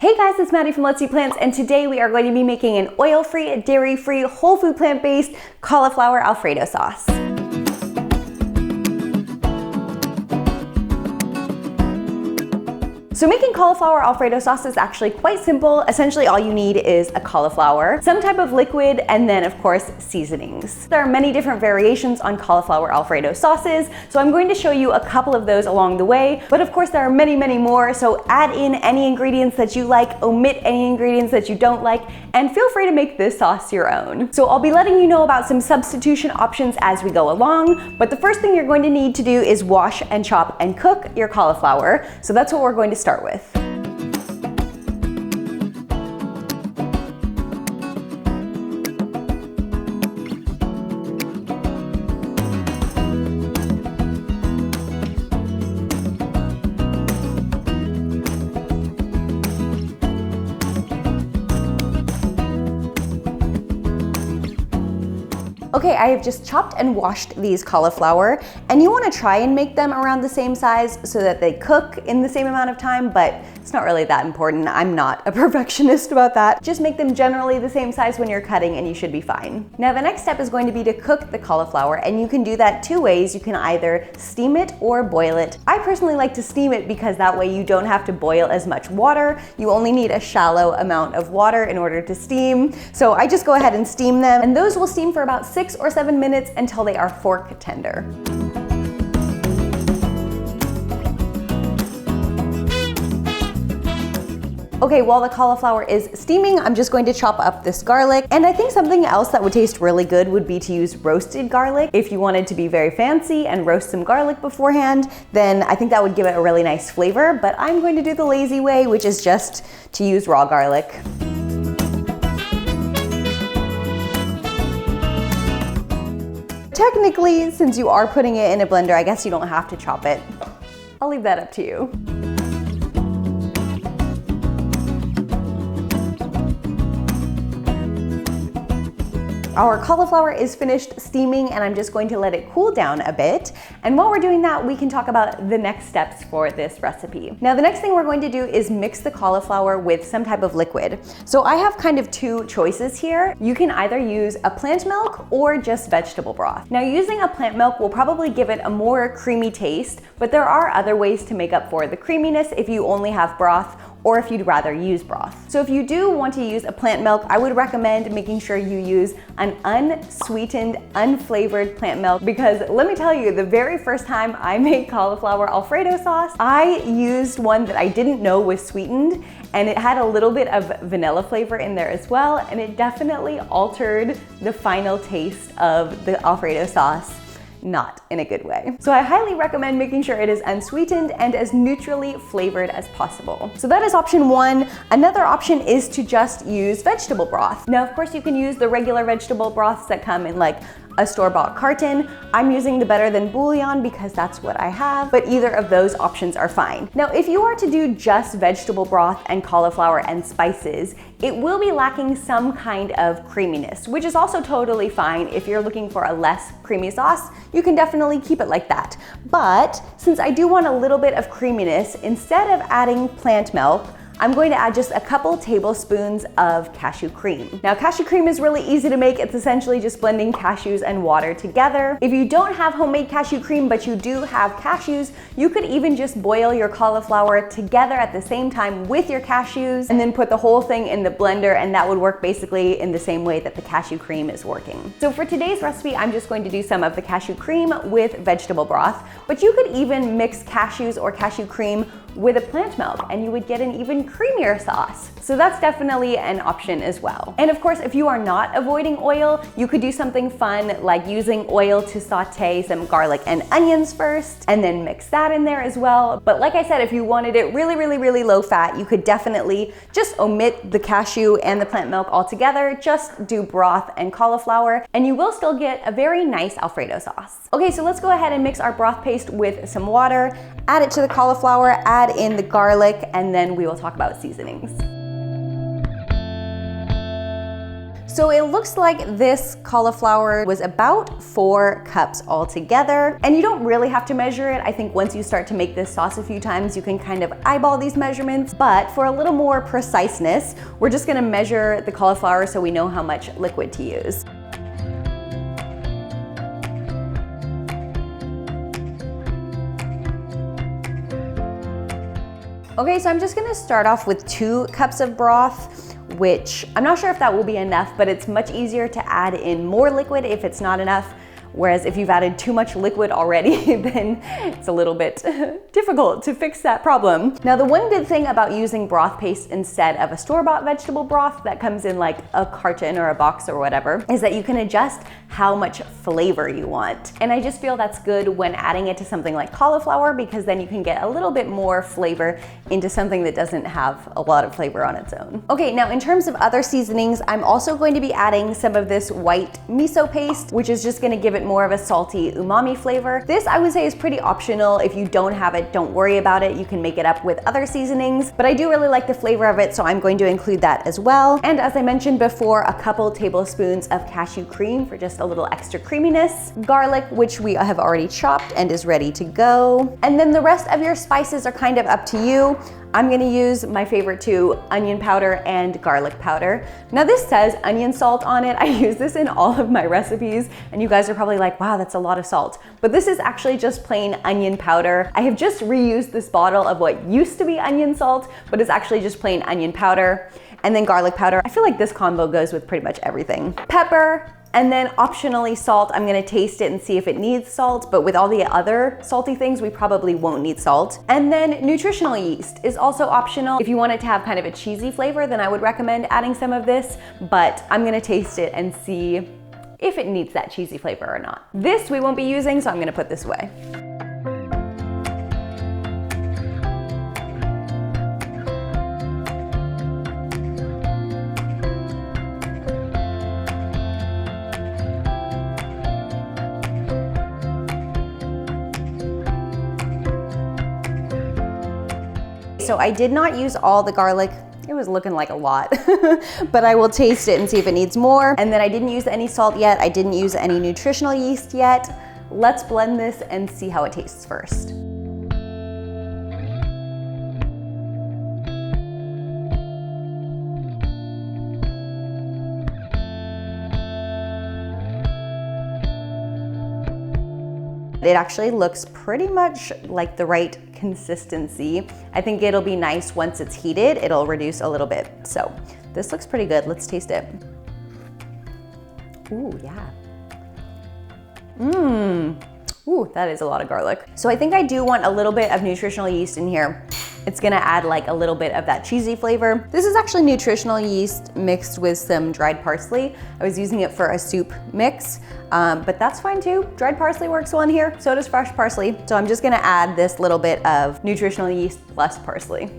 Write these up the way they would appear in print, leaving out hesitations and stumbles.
Hey guys, it's Maddie from Let's Eat Plants, and today we are going to be making an oil-free, dairy-free, whole food plant-based cauliflower Alfredo sauce. So making cauliflower Alfredo sauce is actually quite simple. Essentially all you need is a cauliflower, some type of liquid, and then of course seasonings. There are many different variations on cauliflower Alfredo sauces, so I'm going to show you a couple of those along the way, but of course there are many more, so add in any ingredients that you like, omit any ingredients that you don't like, and feel free to make this sauce your own. So I'll be letting you know about some substitution options as we go along, but the first thing you're going to need to do is wash and chop and cook your cauliflower. So that's what we're going to start with. Okay, I have just chopped and washed these cauliflower, and you want to try and make them around the same size so that they cook in the same amount of time, but it's not really that important. I'm not a perfectionist about that. Just make them generally the same size when you're cutting and you should be fine. Now the next step is going to be to cook the cauliflower, and you can do that two ways. You can either steam it or boil it. I personally like to steam it because that way you don't have to boil as much water. You only need a shallow amount of water in order to steam. So I just go ahead and steam them, and those will steam for about 6 or 7 minutes until they are fork tender. Okay, while the cauliflower is steaming, I'm just going to chop up this garlic. And I think something else that would taste really good would be to use roasted garlic. If you wanted to be very fancy and roast some garlic beforehand, then I think that would give it a really nice flavor. But I'm going to do the lazy way, which is just to use raw garlic. Technically, since you are putting it in a blender, I guess you don't have to chop it. I'll leave that up to you. Our cauliflower is finished steaming, and I'm just going to let it cool down a bit. And while we're doing that, we can talk about the next steps for this recipe. Now, the next thing we're going to do is mix the cauliflower with some type of liquid. So I have kind of two choices here. You can either use a plant milk or just vegetable broth. Now, using a plant milk will probably give it a more creamy taste, but there are other ways to make up for the creaminess if you only have broth, or if you'd rather use broth. So if you do want to use a plant milk, I would recommend making sure you use an unsweetened, unflavored plant milk, because let me tell you, the very first time I made cauliflower Alfredo sauce, I used one that I didn't know was sweetened, and it had a little bit of vanilla flavor in there as well, and it definitely altered the final taste of the Alfredo sauce. Not in a good way. So I highly recommend making sure it is unsweetened and as neutrally flavored as possible. So that is option one. Another option is to just use vegetable broth. Now, of course, you can use the regular vegetable broths that come in like a store-bought carton. I'm using the Better Than Bouillon because that's what I have, but either of those options are fine. Now, if you are to do just vegetable broth and cauliflower and spices, it will be lacking some kind of creaminess, which is also totally fine. If you're looking for a less creamy sauce, you can definitely keep it like that. But since I do want a little bit of creaminess, instead of adding plant milk, I'm going to add just a couple tablespoons of cashew cream. Now, cashew cream is really easy to make. It's essentially just blending cashews and water together. If you don't have homemade cashew cream, but you do have cashews, you could even just boil your cauliflower together at the same time with your cashews, and then put the whole thing in the blender, and that would work basically in the same way that the cashew cream is working. So for today's recipe, I'm just going to do some of the cashew cream with vegetable broth, but you could even mix cashews or cashew cream with a plant milk, and you would get an even creamier sauce. So that's definitely an option as well. And of course, if you are not avoiding oil, you could do something fun like using oil to saute some garlic and onions first, and then mix that in there as well. But like I said, if you wanted it really low fat, you could definitely just omit the cashew and the plant milk altogether, just do broth and cauliflower, and you will still get a very nice Alfredo sauce. Okay, so let's go ahead and mix our broth paste with some water, add it to the cauliflower, add in the garlic, and then we will talk about seasonings. So it looks like this cauliflower was about 4 cups altogether. And you don't really have to measure it. I think once you start to make this sauce a few times, you can kind of eyeball these measurements. But for a little more preciseness, we're just gonna measure the cauliflower so we know how much liquid to use. Okay, so I'm just gonna start off with 2 cups of broth, which I'm not sure if that will be enough, but it's much easier to add in more liquid if it's not enough. Whereas if you've added too much liquid already, then it's a little bit difficult to fix that problem. Now, the one good thing about using broth paste instead of a store-bought vegetable broth that comes in like a carton or a box or whatever is that you can adjust how much flavor you want. And I just feel that's good when adding it to something like cauliflower, because then you can get a little bit more flavor into something that doesn't have a lot of flavor on its own. Okay, now in terms of other seasonings, I'm also going to be adding some of this white miso paste, which is just gonna give it more of a salty umami flavor. This I would say is pretty optional. If you don't have it, don't worry about it. You can make it up with other seasonings, but I do really like the flavor of it, so I'm going to include that as well. And as I mentioned before, a couple tablespoons of cashew cream for just a little extra creaminess. Garlic, which we have already chopped and is ready to go. And then the rest of your spices are kind of up to you. I'm gonna use my favorite 2, onion powder and garlic powder. Now this says onion salt on it. I use this in all of my recipes, and you guys are probably like, wow, that's a lot of salt. But this is actually just plain onion powder. I have just reused this bottle of what used to be onion salt, but it's actually just plain onion powder. And then garlic powder. I feel like this combo goes with pretty much everything. Pepper, and then optionally salt. I'm gonna taste it and see if it needs salt, but with all the other salty things, we probably won't need salt. And then nutritional yeast is also optional. If you want it to have kind of a cheesy flavor, then I would recommend adding some of this, but I'm gonna taste it and see if it needs that cheesy flavor or not. This we won't be using, so I'm gonna put this away. So I did not use all the garlic. It was looking like a lot, but I will taste it and see if it needs more. And then I didn't use any salt yet. I didn't use any nutritional yeast yet. Let's blend this and see how it tastes first. It actually looks pretty much like the right consistency. I think it'll be nice once it's heated. It'll reduce a little bit. So this looks pretty good. Let's taste it. Ooh, yeah. Ooh, that is a lot of garlic. So I think I do want a little bit of nutritional yeast in here. It's gonna add like a little bit of that cheesy flavor. This is actually nutritional yeast mixed with some dried parsley. I was using it for a soup mix, but that's fine too. Dried parsley works well in here, so does fresh parsley. So I'm just gonna add this little bit of nutritional yeast plus parsley.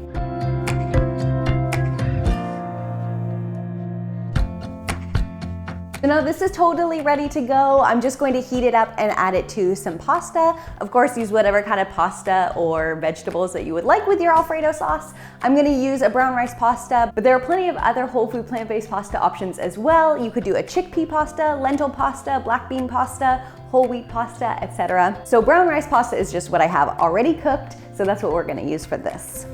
So now this is totally ready to go. I'm just going to heat it up and add it to some pasta. Of course, use whatever kind of pasta or vegetables that you would like with your Alfredo sauce. I'm gonna use a brown rice pasta, but there are plenty of other whole food plant-based pasta options as well. You could do a chickpea pasta, lentil pasta, black bean pasta, whole wheat pasta, etc. So brown rice pasta is just what I have already cooked, so that's what we're gonna use for this.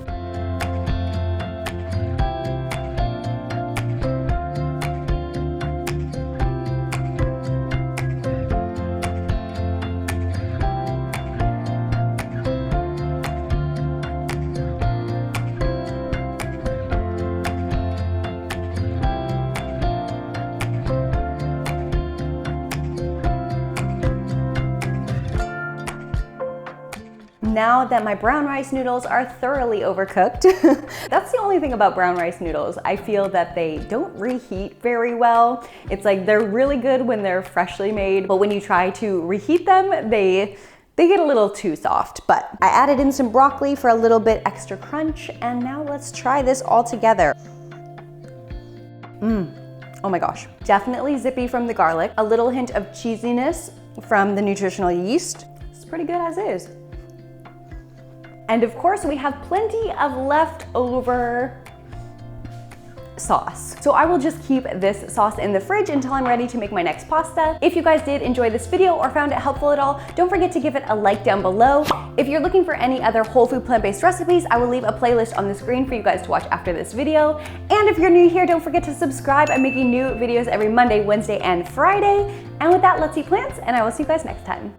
Now that my brown rice noodles are thoroughly overcooked, that's the only thing about brown rice noodles. I feel that they don't reheat very well. It's like they're really good when they're freshly made, but when you try to reheat them, they get a little too soft. But I added in some broccoli for a little bit extra crunch, and now let's try this all together. Oh my gosh. Definitely zippy from the garlic, a little hint of cheesiness from the nutritional yeast. It's pretty good as is. And of course, we have plenty of leftover sauce. So I will just keep this sauce in the fridge until I'm ready to make my next pasta. If you guys did enjoy this video or found it helpful at all, don't forget to give it a like down below. If you're looking for any other whole food plant-based recipes, I will leave a playlist on the screen for you guys to watch after this video. And if you're new here, don't forget to subscribe. I'm making new videos every Monday, Wednesday, and Friday. And with that, let's eat plants, and I will see you guys next time.